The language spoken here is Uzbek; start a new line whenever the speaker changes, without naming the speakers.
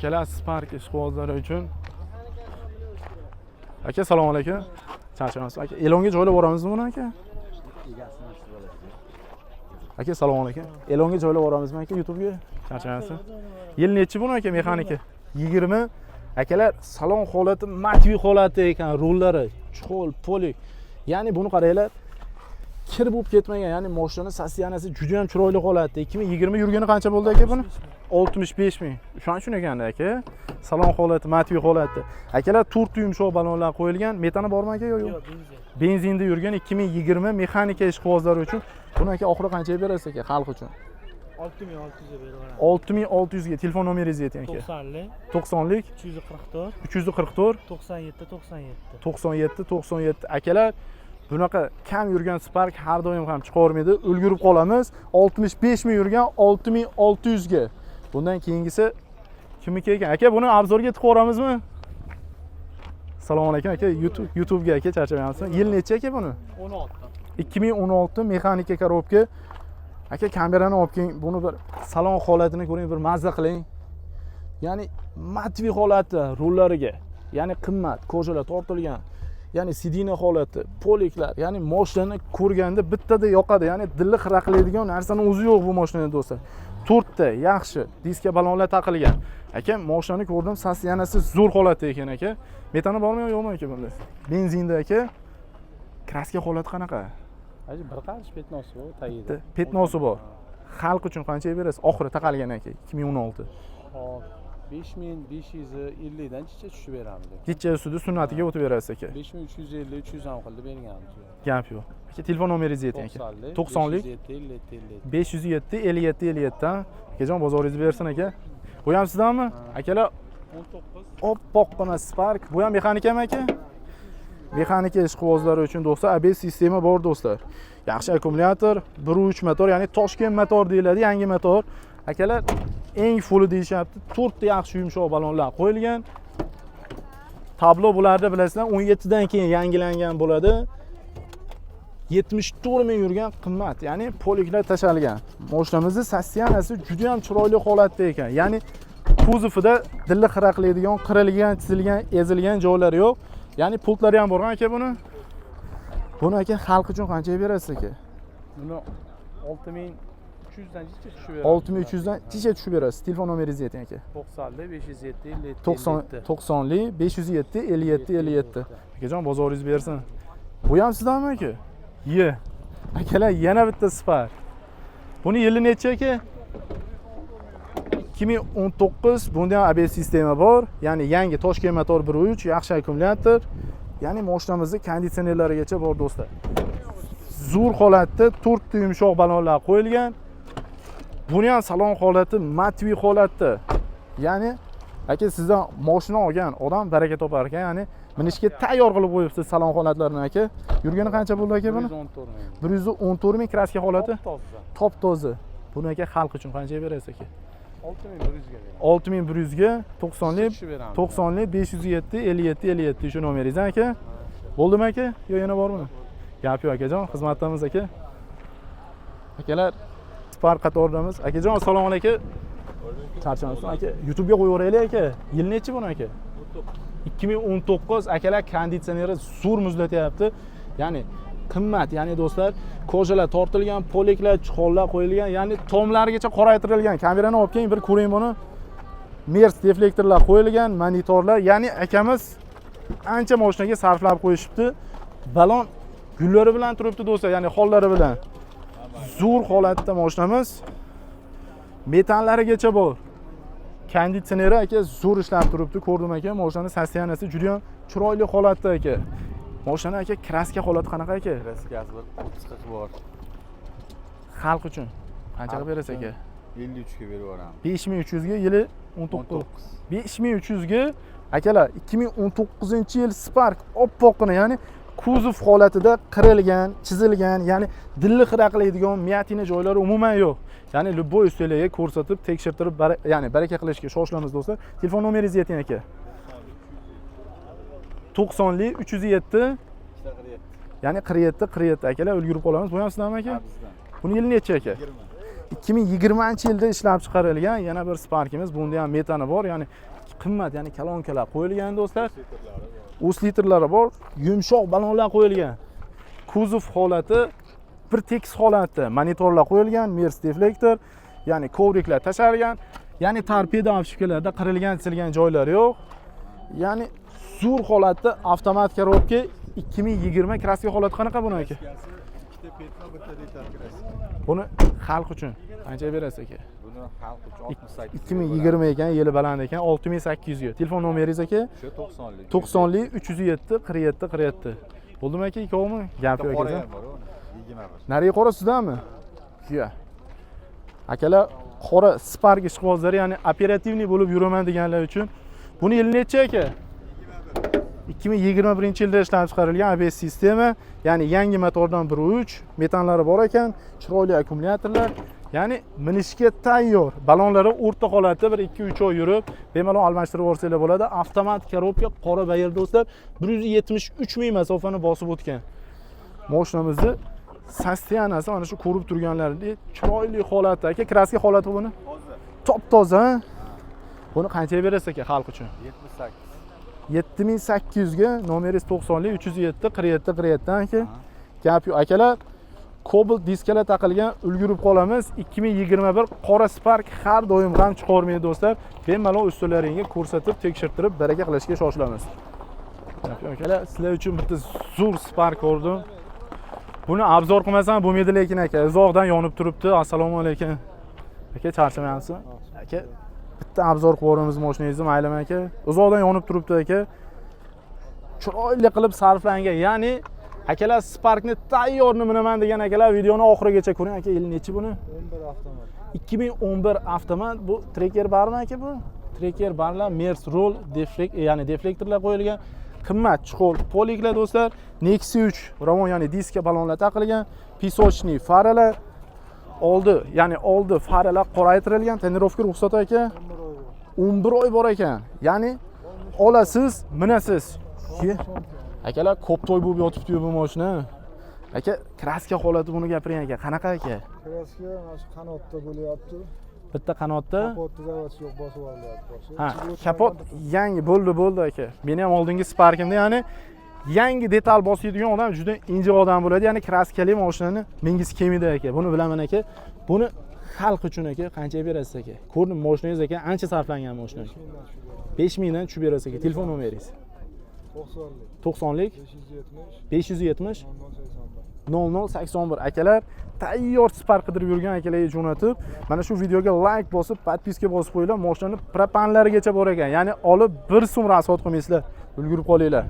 Kelar Spark ishqibozlari uchun. Aka, assalomu alaykum. Charchamaysiz aka. E'longa joylab yuboramizmi buni aka? Aka, assalomu alaykum. E'longa joylab yuboramizmi aka YouTube'ga? Charchamaysiz. Yil nechi buni aka mexanika? 20. Akalar, salon holati matvi holati ekan, rullari chuqur, polik. Ya'ni buni qaranglar. Kir bo'lib ketmagan, ya'ni mashina sassiyanasi juda ham chiroyli holatda. 2020 yurgani qancha bo'ldi aka buni? 65 ming. Shuning uchun ekan aka. Salon holati, matvi holatda. Akalar, 4 yumshoq balonlar qo'yilgan. Metani bormi aka yo'q? Yo'q, benzinda yurgan 2020 mexanika ishqibozlari uchun. Buni aka oxiri qanchaga berasiz aka xalq uchun?
6600 ga beraman.
6600 ga. Telefon nomeringizni ayting aka. 90lik 344 97. Akalar, bunaqa kam yurgan Spark har doim ham chiqarmaydi. Ulgurib qolamiz. 65 ming yurgan 6600 ga. Bundan keyingisi kimniki ekan? Aka, buni obzorga tiqib yuboramizmi? Assalomu alaykum aka. YouTube'ga aka, charchamayapsizmi? Yil necha aka buni?
16.
2016 mexanika korobka. Aka, kamerani olib keling. Buni bir salon holatini ko'ring, bir mazza qiling. Ya'ni matvi holati rullariga, ya'ni qimmat, ko'jalar tortilgan. Ya'ni sidina holati, poliklar, ya'ni mashinani ko'rganda bittada yoqadi. Ya'ni dilni xiraqlaydigan narsani o'zi yo'q bu mashinada do'stlar. 4 ta yaxshi diska balonlar taqilgan. Aka, mashinani ko'rdim, sassiyanasi zo'r holatda ekan aka. Metani bormi yo'qmi aka bunda? Benzinda aka. Kraska holati qanaqa?
Hozir bir qancha petnosi bor, tagida.
Petnosi bor. Xalq uchun qanchaga berasiz? Oxiri taqalgan aka, 2016.
Hop, 5550 dan chicha tushib beramiz.
Kecha ustida sunnatiga o'tib berasiz aka.
5350, 300 ham qildi berganmiz.
Gap yo'q. Aka, telefon nomeringizni ayting aka. 90lik 507 57 57. Akajon, bozoringizni bersin aka. Bu ham sizdanmi? Akalar,
19.
oppoqqina Spark. Bu ham mexanikami aka? Mexanika ishqibozlari uchun do'stlar, ABS sistema bor do'stlar. Yaxshi akkumulyator, 1.3 motor, ya'ni Toshkent motor deyiladi, yangi motor. Akalar, eng fulli deyishyapti. 4 ta yaxshi yumshoq balonlar qo'yilgan. Tablo bularda bilasizlar, 17 dan keyin yangilangan bo'ladi. 74 ming yurgan qimmat, ya'ni poliklar tashalgan. Mashinamizning sassiyanasi juda ham chiroyli holatda ekan. Ya'ni kuzovida dilni xiraqlaydigan, qirilgan, chizilgan, ezilgan joylari yo'q. Ya'ni pultlari ham borgan aka buni. Buni aka xalq uchun qanchaga berasiz aka?
Buni 6300 dan chicha tushib beramiz.
6300 dan chicha tushib berasiz. Telefon nomeringizni ayting aka.
90lik 507 57.
90lik 507 57 57. Akajon, bozoringizni bersin. Bu ham sizdanmi aka? Ye. Akalar, yana bitta Spark. Buni yili necha aka? 2019. Bunda ham ABS sistema bor. Ya'ni yangi Toshkent motor 1.3, yaxshi akkumulyator. Ya'ni mashinamizning konditsionerlarigacha bor do'stlar. Zo'r holatda 4 ta yumshoq balonlar qo'yilgan. Buni ham salon holati matvi holatda. Ya'ni aka, sizdan mashina olgan odam baraka topar ekan. Ya'ni minishga tayyor qilib qo'yibsiz salon holatlarini aka. Yurgani qancha bo'ldi aka buni? 114 ming kraska holati. Top toza. Buni aka xalq uchun qanchaga berasiz aka? 6100 ga 90lik 507 57 57 shu nomeringiz aka. Bo'ldimi aka? Yo, yana bormi? Gap yo'q akajon, xizmatdamiz aka. Akalar, Spark qatoridamiz. Akajon, assalomu alaykum. Charchamaysiz aka? YouTube'ga qo'yib yuboraylik aka. Yil nechi buni aka? 2019. Akalar, konditsioneri zo'r muzlatyapti. Ya'ni qimmat, ya'ni do'stlar, ko'jalar tortilgan, poliklar, chuqurlar qo'yilgan, ya'ni tomlarigacha qoraytirilgan. Kamerani olib keling, bir ko'ring buni. Mers deflektorlar qo'yilgan, monitorlar, ya'ni akamiz ancha mashinaga sarflab qo'yishibdi. Balon gullari bilan turibdi do'stlar, ya'ni hollari bilan. Zo'r holatda mashinamiz. Metallarigacha bor. Konditsioneri aka zo'r ishlab turibdi. Ko'rdim aka, mashinaning sassiyanasi juda ham chiroyli holatda aka. Mashina aka, kraska holati qanaqa aka?
Kraskasi 30-40 bor.
Xalq uchun qanchaga berasiz aka?
53 ga berib yuboramiz.
5300 ga yili 19. 5300 ga akalar, 2019-yil Spark oppoqqina, ya'ni kuzov holatida qirilgan, chizilgan, ya'ni dilni xiraqlaydigan miyatina joylari umuman yo'q. Ya'ni любой ustalarga ko'rsatib, tekshirtirib, ya'ni baraka qilishga shoshilamiz do'stlar. Telefon nomeringizni ayting aka. 90lik 307 ya'ni 47 akalar, ulgurib qolamiz. Bu ham sizdanmi aka? Buni yili necha aka? 2020-yilda ishlab chiqarilgan yana bir Sparkimiz. Bunda ham metani bor, ya'ni qimmat, ya'ni kolonkalar qo'yilgan do'stlar. O'slitrlari bor, yumshoq balonlar qo'yilgan. Kuzov holati bir tekis holatda, monitorlar qo'yilgan, Mers deflektor, ya'ni kovriklar tashalgan, ya'ni torpeda obshipkalarda qirilgan, silgan joylari yo'q. Ya'ni zo'r holatda avtomat korobka 2020 kraska holati qanaqa buni aka?
Ikkita petma, bitta detal kirasi.
Buni xalq uchun qancha berasiz aka?
Buni xalq uchun 68.
2020 ekan, yili baland ekan, 6800 ga. Telefon nomeringiz aka?
Shu 90lik.
90lik 307 47 47. Bo'ldimi aka, ikkovmi? Gap yo'q aka.
21.
Nariga qora sizdanmi? Yo. Akalar, qora Spark ishqibozlari, ya'ni operativniy bo'lib yuraman deganlar uchun. Buni yili necha aka? 2021-yilda ishlab chiqarilgan ABS sistema, ya'ni yangi motordan 1.3, metanlari bor ekan, chiroyli akkumulyatorlar, ya'ni minishga tayyor. Balonlari o'rta holatda bir 2-3 oy yurib, bemalol almashtirib yuborsangiz bo'ladi. Avtomat korobka, qora bayir do'stlar, 173 ming masofani bosib o'tgan. Mashinamizni sostiyanasi mana shu ko'rib turganlaridek chiroyli holatda aka, kraska holati buni. Top-toza. Buni qanchaga berasiz aka xalq uchun?
78.
7800 ga, nomeringiz 90lik 307 47 47 aka. Gap yo'q akalar. Cobalt diskalar taqilgan, ulgurib qolamiz. 2021 qora Spark har doim g'am chiqarmaydi do'stlar. Bemalol ustilaringga ko'rsatib, tekshirtirib, baraka qilishga shoshilamiz. Gap yo'q akalar, sizlar uchun bitta zo'r Spark ko'rdim. Buni obzor qilmasam bo'lmaydi lekin aka, uzoqdan yonib turibdi. Assalomu alaykum. Aka, charchamayapsizmi? Aka, bitta obzor qilib o'ramiz mashinangizni, maylimi aka? Uzoqdan yonib turibdi aka. Chiroyli qilib sarflangan. Ya'ni akalar Sparkni tayyor nimaman degan akalar videoni oxirigacha ko'ring aka. Yil nechi buni?
11 avtomat.
2011 avtomat. Bu trekker barmi aka bu? Trekker barlar, Mers roll, ya'ni deflektorlar qo'yilgan. Qimmat chuqur poliklar do'stlar. Nexi 3 Ravon, ya'ni diska balonlar taqilgan. Pisochniy faralar. Oldi faralar qoraytirilgan. Tonirovka ruxsat aka. 11 oy bor ekan. Ya'ni olasiz, minasiz. Akalar, ko'p to'y bo'lib yotibdi bu mashina. Aka, kraska holati buni gapiring aka. Qanaqa aka?
Kraska mana shu qanotda bo'lyapti.
Bitta qanotda.
Kapotda zavod yo'q, bosib olyapti.
Ha, kapot yangi bo'ldi aka. Meni ham oldingi Sparkimda, ya'ni yangi detal bosadigan odam juda injiq odam bo'ladi. Ya'ni kraskali mashinani mengiz kelmaydi aka. Buni bilaman aka. Buni xalq uchun aka qancha berasiz aka? Ko'rdim mashinangiz aka, ancha sarflangan mashina. 5000 dan tushib berasiz aka. Telefon nomeringiz? 90lik 570 0081 akalar, tayyor Spark qidirib yurgan akalarga jo'natib, mana shu videoga like bosib, podpiska bosib qo'yinglar. Mashinani propanlarigacha bor ekan. Ya'ni olib 1 so'm rasxod qilmaysizlar, ulgurib qolinglar.